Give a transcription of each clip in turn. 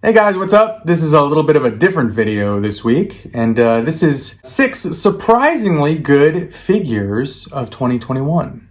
Hey guys, what's up? This is a little bit of a different video this week, and this is 6 surprisingly good figures of 2021.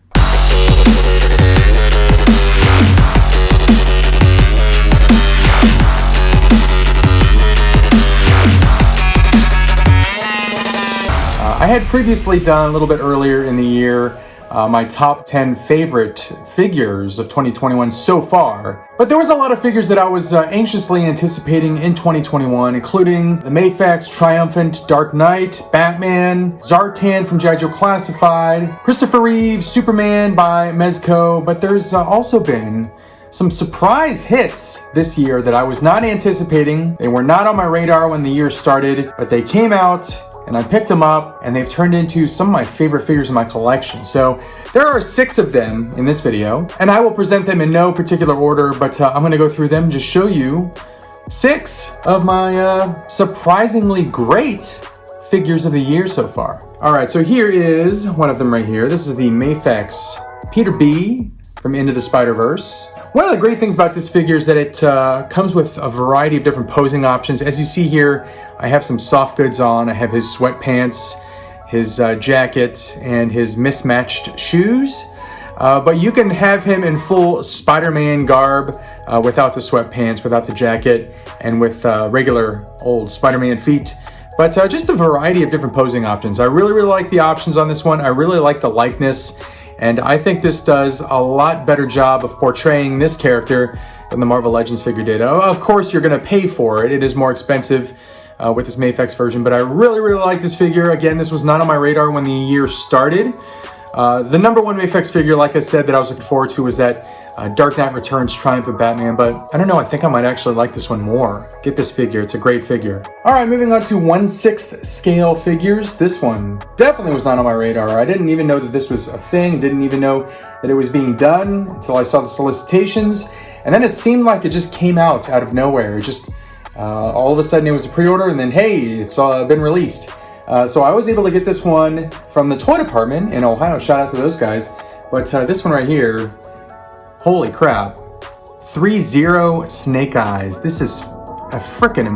I had previously done a little bit earlier in the year my top 10 favorite figures of 2021 so far. But there was a lot of figures that I was anxiously anticipating in 2021, including the Mafex Triumphant Dark Knight, Batman, Zartan from G.I. Joe Classified, Christopher Reeve, Superman by Mezco, but there's also been some surprise hits this year that I was not anticipating. They were not on my radar when the year started, but they came out and I picked them up, and they've turned into some of my favorite figures in my collection. So there are 6 of them in this video, and I will present them in no particular order, but I'm going to go through them and just show you 6 of my surprisingly great figures of the year so far. All right, so here is one of them right here. This is the Mafex Peter B from Into the Spider-Verse. One of the great things about this figure is that it comes with a variety of different posing options. As you see here, I have some soft goods on. I have his sweatpants, his jacket, and his mismatched shoes. But you can have him in full Spider-Man garb without the sweatpants, without the jacket, and with regular old Spider-Man feet. But just a variety of different posing options. I really like the options on this one. I really like the likeness. And I think this does a lot better job of portraying this character than the Marvel Legends figure did. Of course, you're going to pay for it. It is more expensive with this Mafex version, but I really like this figure. Again, this was not on my radar when the year started. The number one Mafex figure, like I said, that I was looking forward to was that Dark Knight Returns Triumph of Batman, but I don't know, I think I might actually like this one more. Get this figure, it's a great figure. All right, moving on to 1/6 scale figures. This one definitely was not on my radar. I didn't even know that this was a thing, didn't even know that it was being done until I saw the solicitations, and then it seemed like it just came out of nowhere. It just, all of a sudden it was a pre-order, and then hey, it's been released. So I was able to get this one from the toy department in Ohio. Shout out to those guys. But this one right here, holy crap. Threezero Snake Eyes. This is a freaking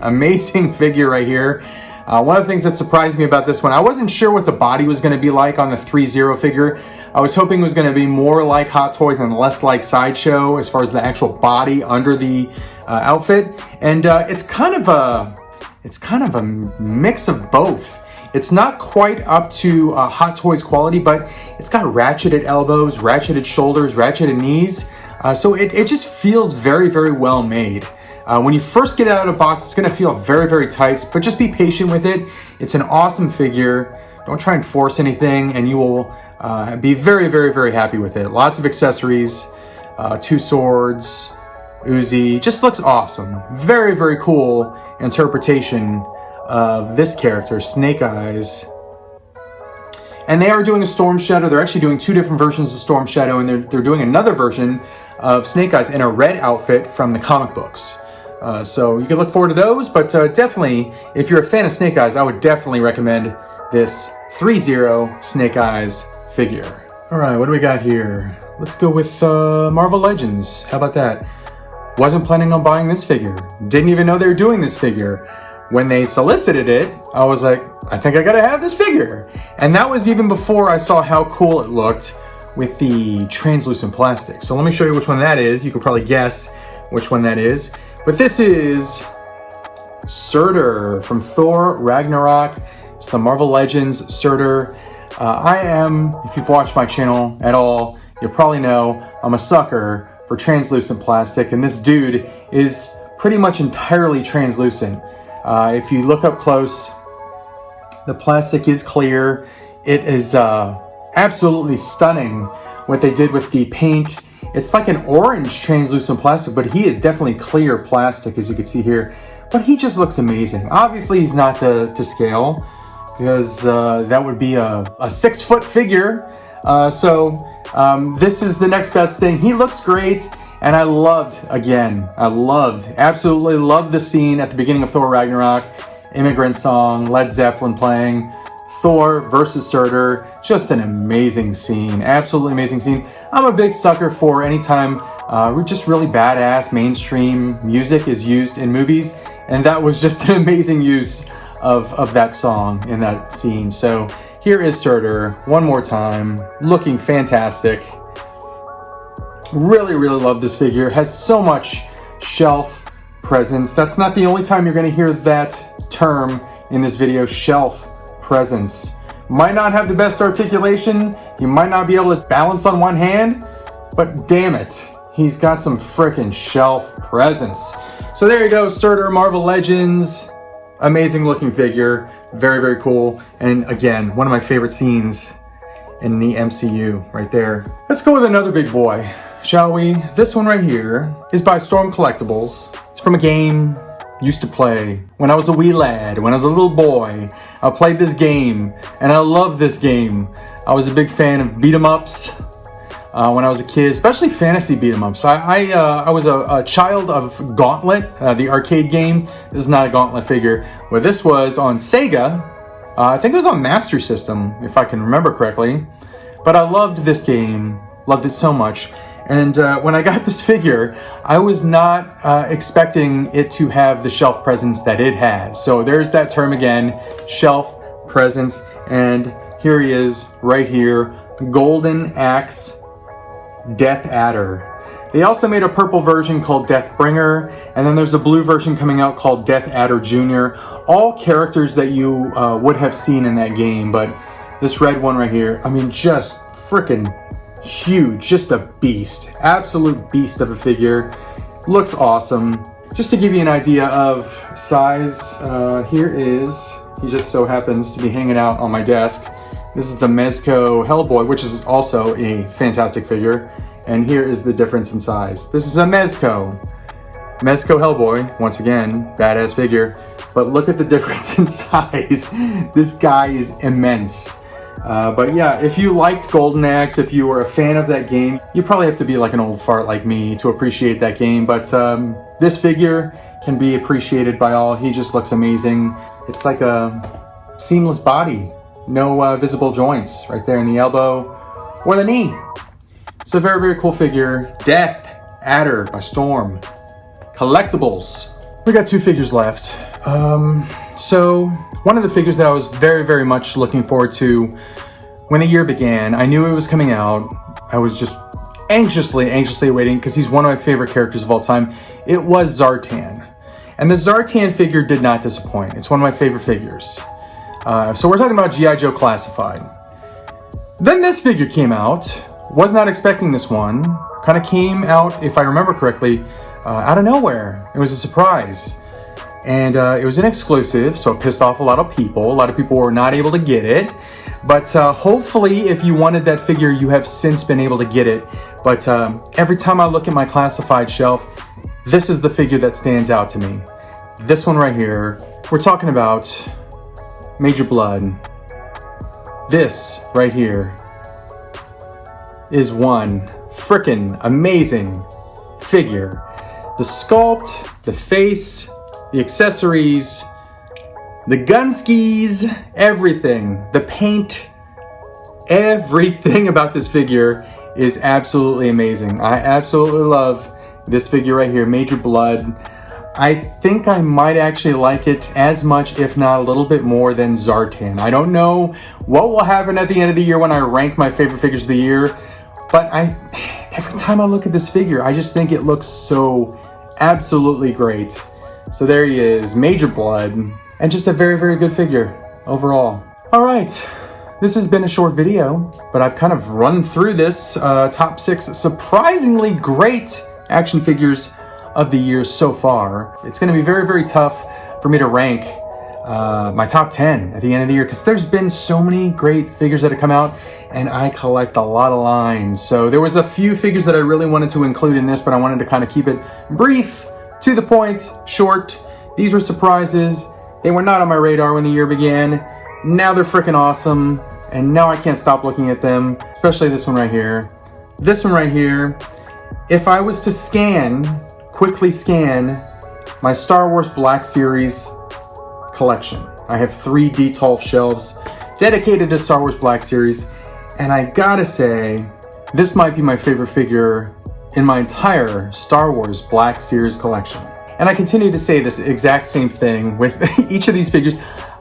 amazing figure right here. One of the things that surprised me about this one, I wasn't sure what the body was going to be like on the Threezero figure. I was hoping it was going to be more like Hot Toys and less like Sideshow as far as the actual body under the outfit. And it's kind of a mix of both. It's not quite up to Hot Toys quality, but it's got ratcheted elbows, ratcheted shoulders, ratcheted knees. So it just feels very well made. When you first get it out of the box, it's gonna feel very tight, but just be patient with it. It's an awesome figure. Don't try and force anything, and you will be very happy with it. Lots of accessories, 2 swords, Uzi, just looks awesome. Very cool interpretation of this character, Snake Eyes. And they are doing a Storm Shadow. They're actually doing 2 different versions of Storm Shadow, and they're doing another version of Snake Eyes in a red outfit from the comic books. So you can look forward to those, but definitely, if you're a fan of Snake Eyes, I would definitely recommend this Threezero Snake Eyes figure. All right, what do we got here? Let's go with Marvel Legends. How about that? Wasn't planning on buying this figure. Didn't even know they were doing this figure. When they solicited it, I was like, I think I gotta have this figure. And that was even before I saw how cool it looked with the translucent plastic. So let me show you which one that is. You can probably guess which one that is. But this is Surtur from Thor Ragnarok. It's the Marvel Legends Surtur. If you've watched my channel at all, you probably know I'm a sucker for translucent plastic, and this dude is pretty much entirely translucent. If you look up close, the plastic is clear. It is absolutely stunning what they did with the paint. It's like an orange translucent plastic, but he is definitely clear plastic, as you can see here. But he just looks amazing. Obviously, he's not to scale, because that would be a 6-foot figure. This is the next best thing. He looks great, and I absolutely loved the scene at the beginning of Thor Ragnarok. Immigrant Song, Led Zeppelin playing, Thor versus Surtur. Just an amazing scene, absolutely amazing scene. I'm a big sucker for anytime just really badass mainstream music is used in movies, and that was just an amazing use of that song in that scene. So here is Surtur one more time, looking fantastic. Really, really love this figure. Has so much shelf presence. That's not the only time you're going to hear that term in this video, shelf presence. Might not have the best articulation. You might not be able to balance on one hand, but damn it, he's got some freaking shelf presence. So there you go, Surtur Marvel Legends. Amazing looking figure, very, very cool. And again, one of my favorite scenes in the MCU right there. Let's go with another big boy, shall we? This one right here is by Storm Collectibles. It's from a game I used to play when I was a wee lad, when I was a little boy. I played this game and I love this game. I was a big fan of beat 'em ups when I was a kid, especially fantasy beat 'em ups. I was a child of Gauntlet, the arcade game. This is not a Gauntlet figure, but this was on Sega. I think it was on Master System, if I can remember correctly. But I loved this game, loved it so much. And when I got this figure, I was not expecting it to have the shelf presence that it has. So there's that term again, shelf presence. And here he is, right here, Golden Axe Death Adder. They also made a purple version called Deathbringer, and then there's a blue version coming out called Death Adder Jr. All characters that you would have seen in that game, but this red one right here, I mean, just freaking huge, just a beast, absolute beast of a figure. Looks awesome. Just to give you an idea of size, here is, he just so happens to be hanging out on my desk. This is the Mezco Hellboy, which is also a fantastic figure. And here is the difference in size. This is a Mezco Hellboy, once again, badass figure. But look at the difference in size. This guy is immense. But yeah, if you liked Golden Axe, if you were a fan of that game, you probably have to be like an old fart like me to appreciate that game. But this figure can be appreciated by all. He just looks amazing. It's like a seamless body. No visible joints right there in the elbow or the knee. It's a very, very cool figure. Death Adder by Storm Collectibles. We got two figures left. So one of the figures that I was very, very much looking forward to when the year began, I knew it was coming out. I was just anxiously waiting because he's one of my favorite characters of all time. It was Zartan. And the Zartan figure did not disappoint. It's one of my favorite figures. So we're talking about G.I. Joe Classified. Then this figure came out. Was not expecting this one. Kind of came out, if I remember correctly, out of nowhere. It was a surprise. And it was an exclusive, so it pissed off a lot of people. A lot of people were not able to get it. But hopefully, if you wanted that figure, you have since been able to get it. But every time I look at my classified shelf, this is the figure that stands out to me. This one right here. We're talking about Major Bludd. This right here is one frickin' amazing figure. The sculpt, the face, the accessories, the gun skis, everything, the paint, everything about this figure is absolutely amazing. I absolutely love this figure right here, Major Bludd. I think I might actually like it as much, if not a little bit more, than Zartan. I don't know what will happen at the end of the year when I rank my favorite figures of the year, but every time I look at this figure, I just think it looks so absolutely great. So there he is, Major Bludd, and just a very, very good figure overall. All right, this has been a short video, but I've kind of run through this top 6 surprisingly great action figures of the year so far. It's going to be very, very tough for me to rank my top 10 at the end of the year because there's been so many great figures that have come out and I collect a lot of lines. So there was a few figures that I really wanted to include in this, but I wanted to kind of keep it brief, to the point, short. These were surprises. They were not on my radar when the year began. Now they're freaking awesome. And now I can't stop looking at them, especially this one right here. This one right here, if I was to quickly scan my Star Wars Black Series collection. I have 3 Detolf shelves. dedicated to Star Wars Black Series. And I gotta say, this might be my favorite figure in my entire Star Wars Black Series collection. And I continue to say this exact same thing with each of these figures.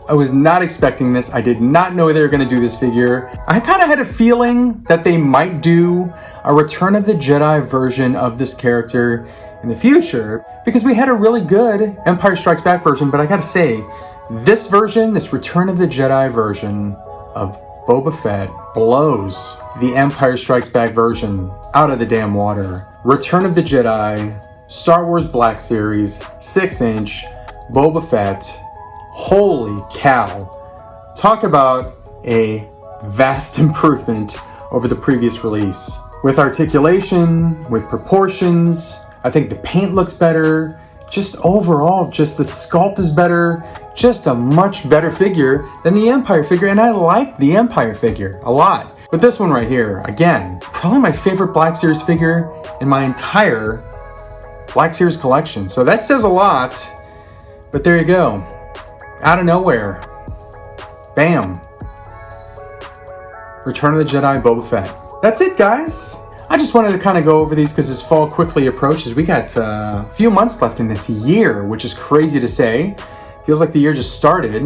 I was not expecting this. I did not know they were gonna do this figure. I kind of had a feeling that they might do a Return of the Jedi version of this character in the future, because we had a really good Empire Strikes Back version, but I gotta say, this version, this Return of the Jedi version of Boba Fett blows the Empire Strikes Back version out of the damn water. Return of the Jedi, Star Wars Black Series, 6-inch, Boba Fett. Holy cow. Talk about a vast improvement over the previous release. With articulation, with proportions, I think the paint looks better. Just overall, just the sculpt is better. Just a much better figure than the Empire figure, and I like the Empire figure a lot. But this one right here, again, probably my favorite Black Series figure in my entire Black Series collection. So that says a lot, but there you go. Out of nowhere, bam. Return of the Jedi, Boba Fett. That's it, guys. I just wanted to kind of go over these because as fall quickly approaches, we got a few months left in this year, which is crazy to say. Feels like the year just started,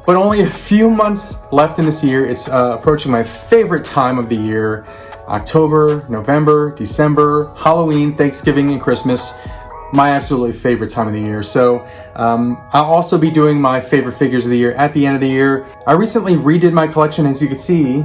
but only a few months left in this year. It's approaching my favorite time of the year. October, November, December, Halloween, Thanksgiving, and Christmas. My absolutely favorite time of the year. So I'll also be doing my favorite figures of the year at the end of the year. I recently redid my collection. As you can see,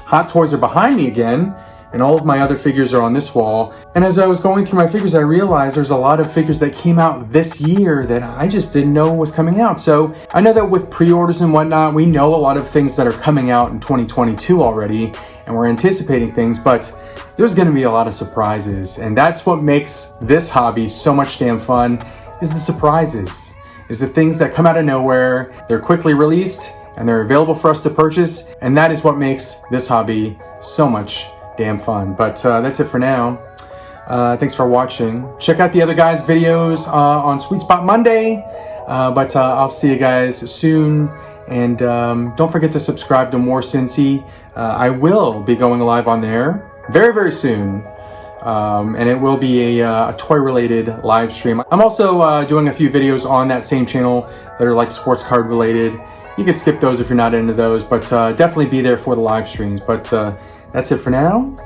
Hot Toys are behind me again, and all of my other figures are on this wall. And as I was going through my figures, I realized there's a lot of figures that came out this year that I just didn't know was coming out. So I know that with pre-orders and whatnot, we know a lot of things that are coming out in 2022 already, and we're anticipating things, but there's gonna be a lot of surprises. And that's what makes this hobby so much damn fun, is the surprises, is the things that come out of nowhere. They're quickly released and they're available for us to purchase. And that is what makes this hobby so much damn fun. But that's it for now. Thanks for watching. Check out the other guys' videos on Sweet Spot Monday. But I'll see you guys soon. And don't forget to subscribe to More CINCY. I will be going live on there very, very soon. And it will be a toy-related live stream. I'm also doing a few videos on that same channel that are like sports card related. You can skip those if you're not into those, but definitely be there for the live streams. But that's it for now.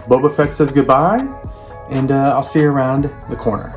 Boba Fett says goodbye, and I'll see you around the corner.